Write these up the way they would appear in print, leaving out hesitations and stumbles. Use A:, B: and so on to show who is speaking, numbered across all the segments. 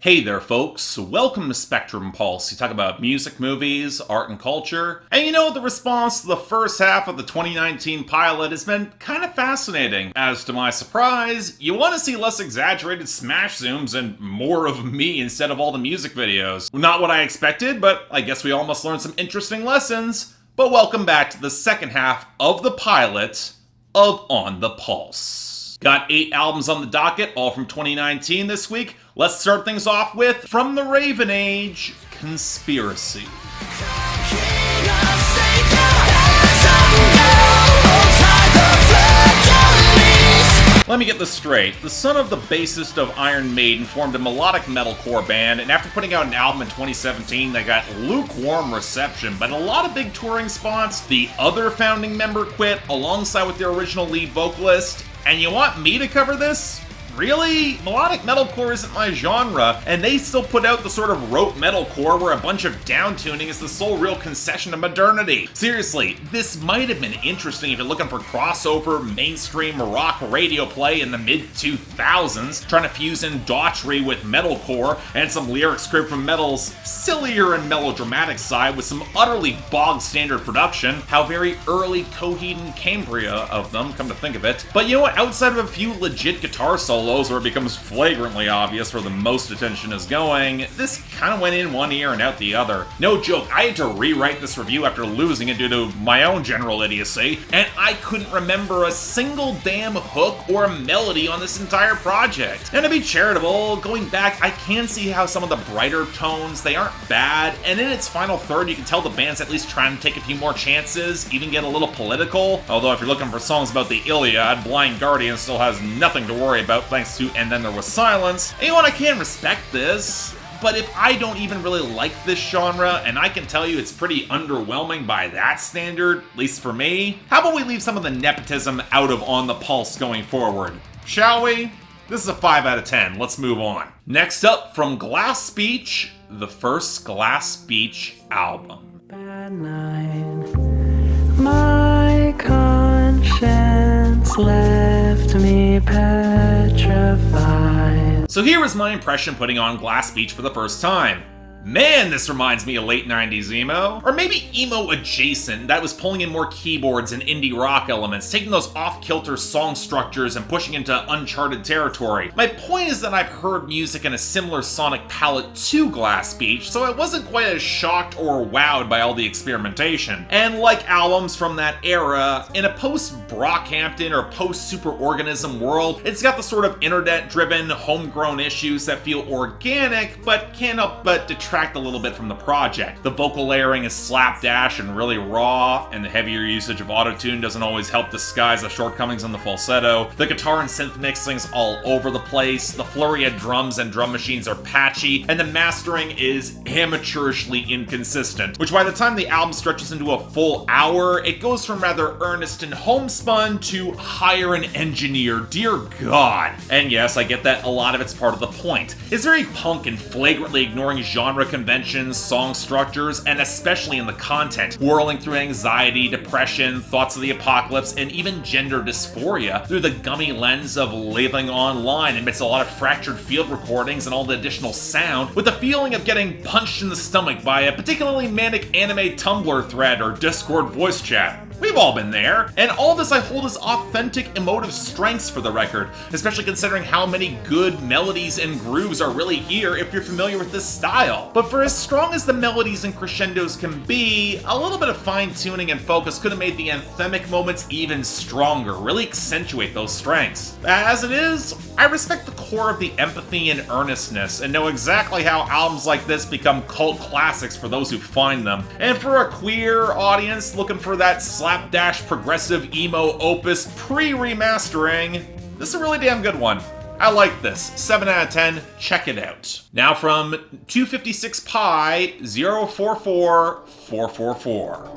A: Hey there folks, welcome to Spectrum Pulse. You talk about music, movies, art and culture. And you know, the response to the first half of the 2019 pilot has been kind of fascinating. As to my surprise, you want to see less exaggerated smash zooms and more of me instead of all the music videos. Not what I expected, but I guess we all must learn some interesting lessons. But welcome back to the second half of the pilot of On the Pulse. Got 8 albums on the docket, all from 2019 this week. Let's start things off with, from the Raven Age, Conspiracy. Let me get this straight. The son of the bassist of Iron Maiden formed a melodic metalcore band, and after putting out an album in 2017 that got lukewarm reception, but a lot of big touring spots, the other founding member quit alongside with their original lead vocalist. And you want me to cover this? Really? Melodic metalcore isn't my genre, and they still put out the sort of rote metalcore where a bunch of downtuning is the sole real concession to modernity. Seriously, this might have been interesting if you're looking for crossover mainstream rock radio play in the mid-2000s, trying to fuse in Daughtry with metalcore and some lyrics script from metal's sillier and melodramatic side with some utterly bog-standard production. How very early Coheed and Cambria of them, come to think of it. But you know what, outside of a few legit guitar solos where it becomes flagrantly obvious where the most attention is going, this kind of went in one ear and out the other. No joke, I had to rewrite this review after losing it due to my own general idiocy, and I couldn't remember a single damn hook or melody on this entire project. And to be charitable, going back, I can see how some of the brighter tones, they aren't bad, and in its final third you can tell the band's at least trying to take a few more chances, even get a little political. Although if you're looking for songs about the Iliad, Blind Guardian still has nothing to worry about thanks to And Then There Was Silence. And you know what, I can respect this, but if I don't even really like this genre, and I can tell you it's pretty underwhelming by that standard, at least for me, how about we leave some of the nepotism out of On the Pulse going forward? Shall we? This is a 5 out of 10, let's move on. Next up, from Glass Beach, the first Glass Beach album.
B: Bad night, my conscience left me petrified.
A: So here was my impression putting on Glass Beach for the first time. Man, this reminds me of late 90s emo. Or maybe emo adjacent, that was pulling in more keyboards and indie rock elements, taking those off-kilter song structures and pushing into uncharted territory. My point is that I've heard music in a similar sonic palette to Glass Beach, so I wasn't quite as shocked or wowed by all the experimentation. And like albums from that era, in a post-Brockhampton or post-Superorganism world, it's got the sort of internet-driven, homegrown issues that feel organic, but can't help but detract a little bit from the project. The vocal layering is slapdash and really raw, and the heavier usage of autotune doesn't always help disguise the shortcomings on the falsetto. The guitar and synth mixing's all over the place, the flurry of drums and drum machines are patchy, and the mastering is amateurishly inconsistent, which by the time the album stretches into a full hour, it goes from rather earnest and homespun to hire an engineer, dear God. And yes, I get that a lot of it's part of the point. It's very punk and flagrantly ignoring genre conventions, song structures, and especially in the content, whirling through anxiety, depression, thoughts of the apocalypse, and even gender dysphoria through the gummy lens of living online amidst a lot of fractured field recordings and all the additional sound, with the feeling of getting punched in the stomach by a particularly manic anime Tumblr thread or Discord voice chat. We've all been there, and all this I hold as authentic emotive strengths for the record, especially considering how many good melodies and grooves are really here if you're familiar with this style. But for as strong as the melodies and crescendos can be, a little bit of fine-tuning and focus could have made the anthemic moments even stronger, really accentuate those strengths. As it is, I respect the core of the empathy and earnestness, and know exactly how albums like this become cult classics for those who find them. And for a queer audience looking for that slapdash progressive emo opus pre-remastering, this is a really damn good one. I like this. 7 out of 10, check it out. Now from 256 Pi 044444.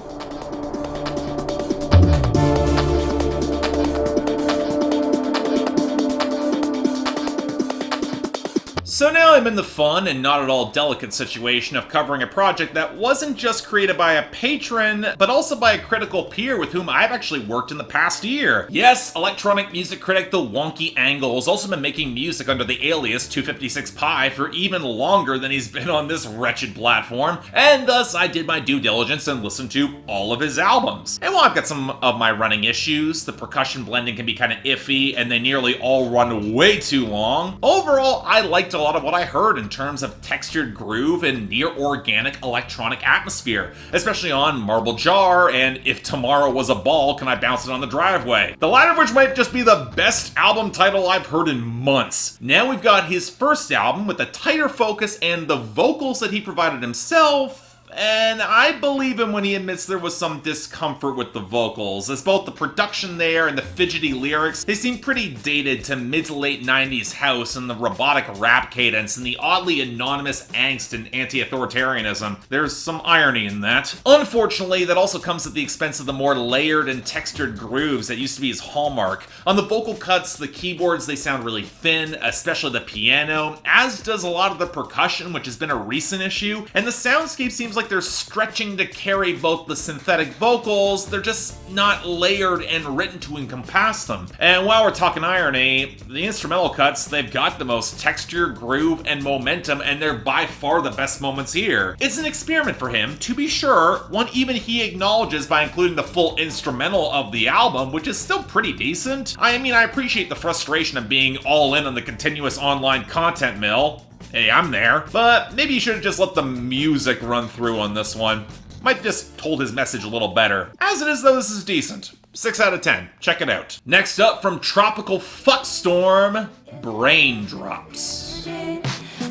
A: So now I'm in the fun and not at all delicate situation of covering a project that wasn't just created by a patron, but also by a critical peer with whom I've actually worked in the past year. Yes, electronic music critic The Wonky Angle has also been making music under the alias 256 Pi for even longer than he's been on this wretched platform, and thus I did my due diligence and listened to all of his albums. And while I've got some of my running issues, the percussion blending can be kind of iffy, and they nearly all run way too long, overall I liked a lot of what I heard in terms of textured groove and near-organic electronic atmosphere, especially on Marble Jar and If Tomorrow Was a Ball, Can I Bounce It on the Driveway? The latter of which might just be the best album title I've heard in months. Now we've got his first album with a tighter focus and the vocals that he provided himself, and I believe him when he admits there was some discomfort with the vocals, as both the production there and the fidgety lyrics, they seem pretty dated to mid to late 90s house and the robotic rap cadence and the oddly anonymous angst and anti-authoritarianism. There's some irony in that. Unfortunately, that also comes at the expense of the more layered and textured grooves that used to be his hallmark. On the vocal cuts, the keyboards, they sound really thin, especially the piano, as does a lot of the percussion, which has been a recent issue, and the soundscape seems like they're stretching to carry both the synthetic vocals, they're just not layered and written to encompass them. And while we're talking irony, the instrumental cuts, they've got the most texture, groove, and momentum, and they're by far the best moments here. It's an experiment for him, to be sure, one even he acknowledges by including the full instrumental of the album, which is still pretty decent. I mean, I appreciate the frustration of being all in on the continuous online content mill. Hey, I'm there. But maybe you should have just let the music run through on this one. Might have just told his message a little better. As it is, though, this is decent. 6 out of 10. Check it out. Next up, from Tropical Fuckstorm, Braindrops.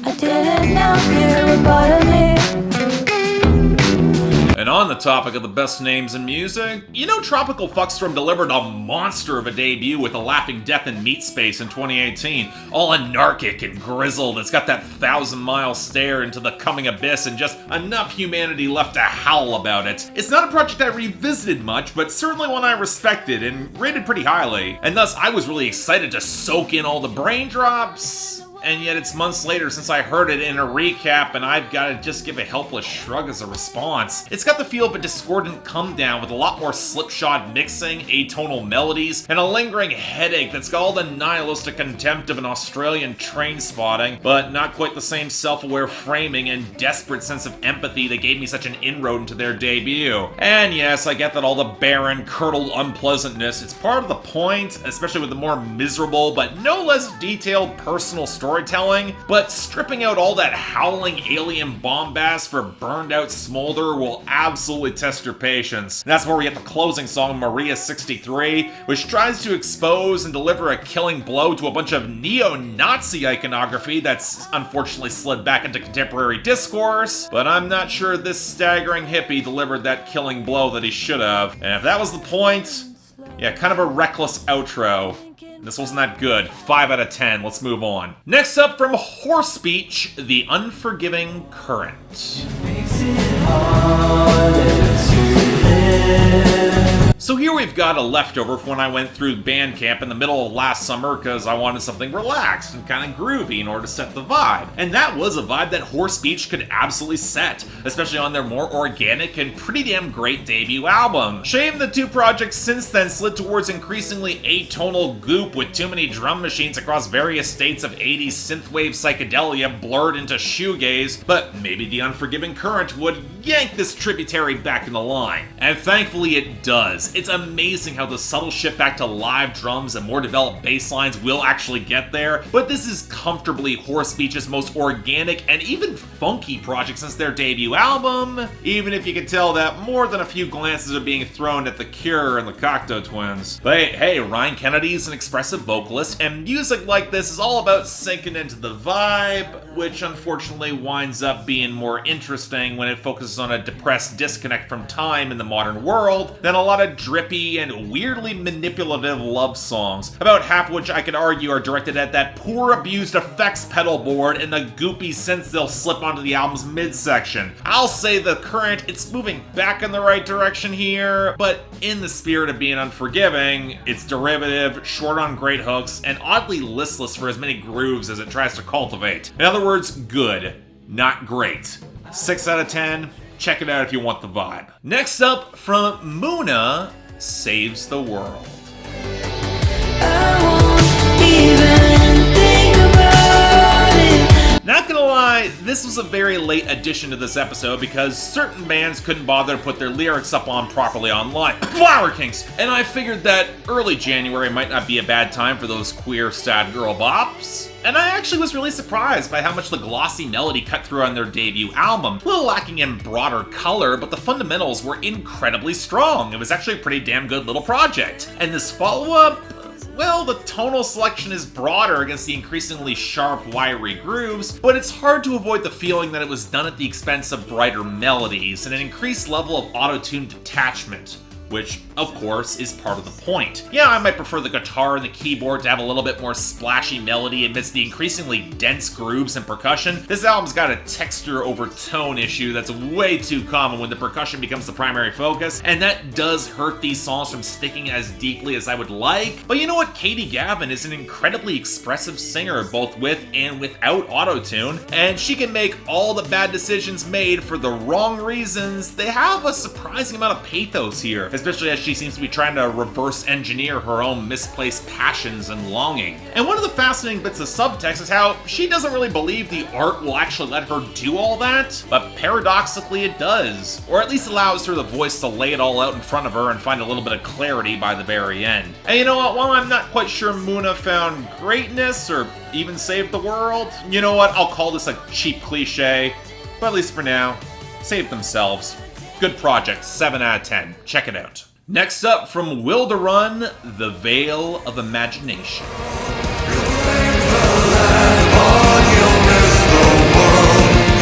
C: I didn't know you were bottoming.
A: And on the topic of the best names in music, you know Tropical Fuckstorm delivered a monster of a debut with A Laughing Death in Meat Space in 2018. All anarchic and grizzled, it's got that 1,000-mile stare into the coming abyss and just enough humanity left to howl about it. It's not a project I revisited much, but certainly one I respected and rated pretty highly. And thus, I was really excited to soak in all the Braindrops. And yet it's months later since I heard it in a recap, and I've got to just give a helpless shrug as a response. It's got the feel of a discordant come down with a lot more slipshod mixing, atonal melodies, and a lingering headache that's got all the nihilistic contempt of an Australian train spotting, but not quite the same self-aware framing and desperate sense of empathy that gave me such an inroad into their debut. And yes, I get that all the barren, curdled unpleasantness, it's part of the point, especially with the more miserable but no less detailed personal storytelling, but stripping out all that howling alien bombast for burned out smolder will absolutely test your patience. And that's where we get the closing song, Maria 63, which tries to expose and deliver a killing blow to a bunch of neo-Nazi iconography that's unfortunately slid back into contemporary discourse, but I'm not sure this staggering hippie delivered that killing blow that he should have. And if that was the point, yeah, kind of a reckless outro. This wasn't that good. 5 out of 10. Let's move on. Next up from Horsebeach, The Unforgiving Current.
B: Makes it harder to live.
A: So here we've got a leftover from when I went through Bandcamp in the middle of last summer because I wanted something relaxed and kind of groovy in order to set the vibe. And that was a vibe that Horsebeach could absolutely set, especially on their more organic and pretty damn great debut album. Shame the two projects since then slid towards increasingly atonal goop with too many drum machines across various states of 80s synthwave psychedelia blurred into shoegaze, but maybe The Unforgiving Current would yank this tributary back in the line. And thankfully it does. It's amazing how the subtle shift back to live drums and more developed bass lines will actually get there, but this is comfortably Horsebeach's most organic and even funky project since their debut album, even if you can tell that more than a few glances are being thrown at The Cure and the Cocteau Twins. But hey, Ryan Kennedy's an expressive vocalist, and music like this is all about sinking into the vibe, which unfortunately winds up being more interesting when it focuses on a depressed disconnect from time in the modern world than a lot of drippy and weirdly manipulative love songs, about half of which I could argue are directed at that poor abused effects pedal board and the goopy synths they'll slip onto the album's midsection. I'll say the Current, it's moving back in the right direction here, but in the spirit of being unforgiving, it's derivative, short on great hooks, and oddly listless for as many grooves as it tries to cultivate. In other words, good, not great. 6 out of 10, check it out if you want the vibe. Next up, from Muna, Saves the World.
C: I won't even think about it.
A: Not gonna lie, this was a very late addition to this episode because certain bands couldn't bother to put their lyrics up on properly online. Flower Kings! And I figured that early January might not be a bad time for those queer sad girl bops. And I actually was really surprised by how much the glossy melody cut through on their debut album. A little lacking in broader color, but the fundamentals were incredibly strong. It was actually a pretty damn good little project. And this follow-up, well, the tonal selection is broader against the increasingly sharp, wiry grooves, but it's hard to avoid the feeling that it was done at the expense of brighter melodies and an increased level of auto-tune detachment, which, of course, is part of the point. Yeah, I might prefer the guitar and the keyboard to have a little bit more splashy melody amidst the increasingly dense grooves and percussion. This album's got a texture over tone issue that's way too common when the percussion becomes the primary focus, and that does hurt these songs from sticking as deeply as I would like. But you know what? Katie Gavin is an incredibly expressive singer, both with and without autotune, and she can make all the bad decisions made for the wrong reasons. They have a surprising amount of pathos here, especially as she seems to be trying to reverse engineer her own misplaced passions and longing. And one of the fascinating bits of subtext is how she doesn't really believe the art will actually let her do all that, but paradoxically it does. Or at least allows her the voice to lay it all out in front of her and find a little bit of clarity by the very end. And you know what, while I'm not quite sure Muna found greatness or even saved the world, you know what, I'll call this a cheap cliche, but at least for now, save themselves. Good project, 7 out of 10. Check it out. Next up, from Wilderun, The Veil of Imagination.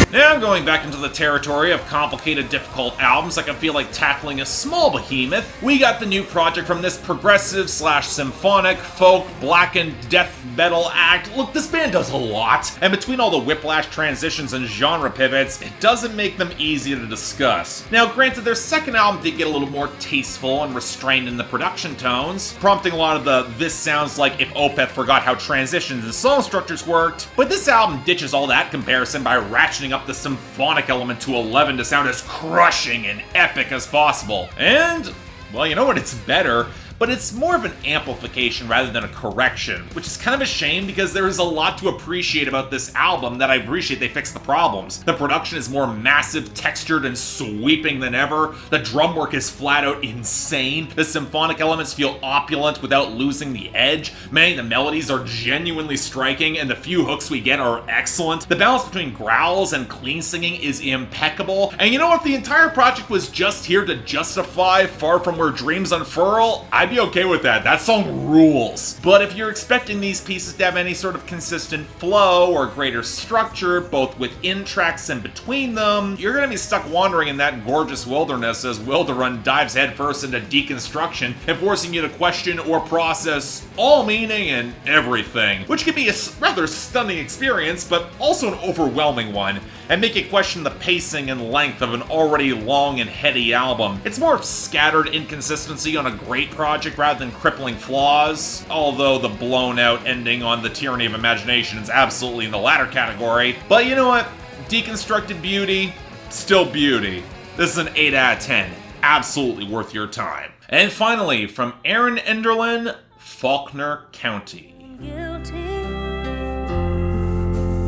A: Now going back into the territory of complicated, difficult albums, I can feel like tackling a small behemoth. We got the new project from this progressive / symphonic, folk, blackened death metal act. Look, this band does a lot, and between all the whiplash transitions and genre pivots, it doesn't make them easy to discuss. Now granted, their second album did get a little more tasteful and restrained in the production tones, prompting a lot of the "this sounds like if Opeth forgot how transitions and song structures worked," but this album ditches all that comparison by ratcheting up the symphonic element to 11 to sound as crushing and epic as possible. And, well, you know what, it's better, but it's more of an amplification rather than a correction, which is kind of a shame because there is a lot to appreciate about this album that I appreciate they fixed the problems. The production is more massive, textured, and sweeping than ever. The drum work is flat out insane. The symphonic elements feel opulent without losing the edge. Many of the melodies are genuinely striking, and the few hooks we get are excellent. The balance between growls and clean singing is impeccable. And you know what? If the entire project was just here to justify Far From Where Dreams Unfurl, I'd be okay with that. That song rules. But if you're expecting these pieces to have any sort of consistent flow or greater structure, both within tracks and between them, you're gonna be stuck wandering in that gorgeous wilderness as Wilderun dives headfirst into deconstruction and forcing you to question or process all meaning and everything, which can be a rather stunning experience, but also an overwhelming one, and make you question the pacing and length of an already long and heady album. It's more of scattered inconsistency on a great project rather than crippling flaws, although the blown out ending on The Tyranny of Imagination is absolutely in the latter category. But you know what? Deconstructed beauty, still beauty. This is an 8 out of 10. Absolutely worth your time. And finally, from Erin Enderlin, Faulkner County.
C: Guilty,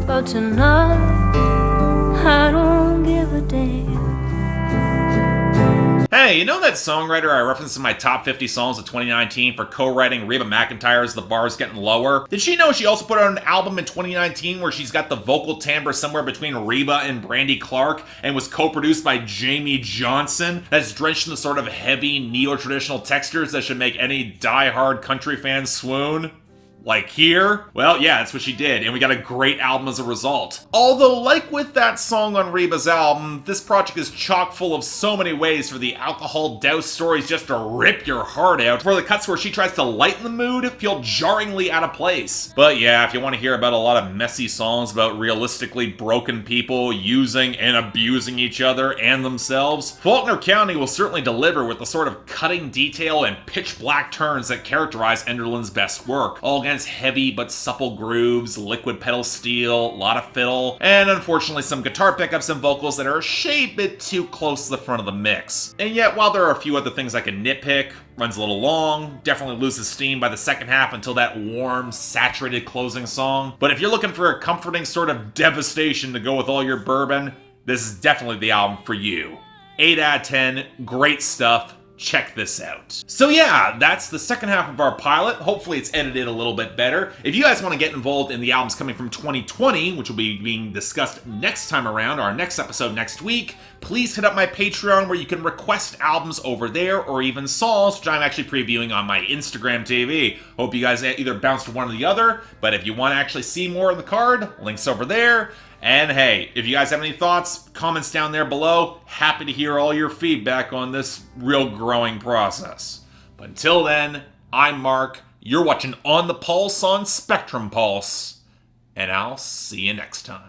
C: but tonight I don't give a damn.
A: Hey, you know that songwriter I referenced in my top 50 songs of 2019 for co-writing Reba McEntire's The Bar's Getting Lower? Did she know she also put out an album in 2019 where she's got the vocal timbre somewhere between Reba and Brandy Clark and was co-produced by Jamie Johnson that's drenched in the sort of heavy neo-traditional textures that should make any die-hard country fan swoon? Like here? Well, yeah, that's what she did, and we got a great album as a result. Although, like with that song on Reba's album, this project is chock full of so many ways for the alcohol-doused stories just to rip your heart out, for the cuts where she tries to lighten the mood feel jarringly out of place. But yeah, if you want to hear about a lot of messy songs about realistically broken people using and abusing each other and themselves, Faulkner County will certainly deliver with the sort of cutting detail and pitch-black turns that characterize Enderlin's best work, all against heavy but supple grooves, liquid pedal steel, a lot of fiddle, and unfortunately some guitar pickups and vocals that are a shade bit too close to the front of the mix. And yet, while there are a few other things I can nitpick, runs a little long, definitely loses steam by the second half until that warm, saturated closing song. But if you're looking for a comforting sort of devastation to go with all your bourbon, this is definitely the album for you. 8 out of 10, great stuff. Check this out. So yeah, that's the second half of our pilot. Hopefully it's edited a little bit better. If you guys want to get involved in the albums coming from 2020, which will be being discussed next time around, our next episode next week, please hit up my Patreon where you can request albums over there, or even songs, which I'm actually previewing on my Instagram TV. Hope you guys either bounce to one or the other, but if you want to actually see more on the card, links over there. And hey, if you guys have any thoughts, comments down there below, happy to hear all your feedback on this real growing process. But until then, I'm Mark, you're watching On the Pulse on Spectrum Pulse, and I'll see you next time.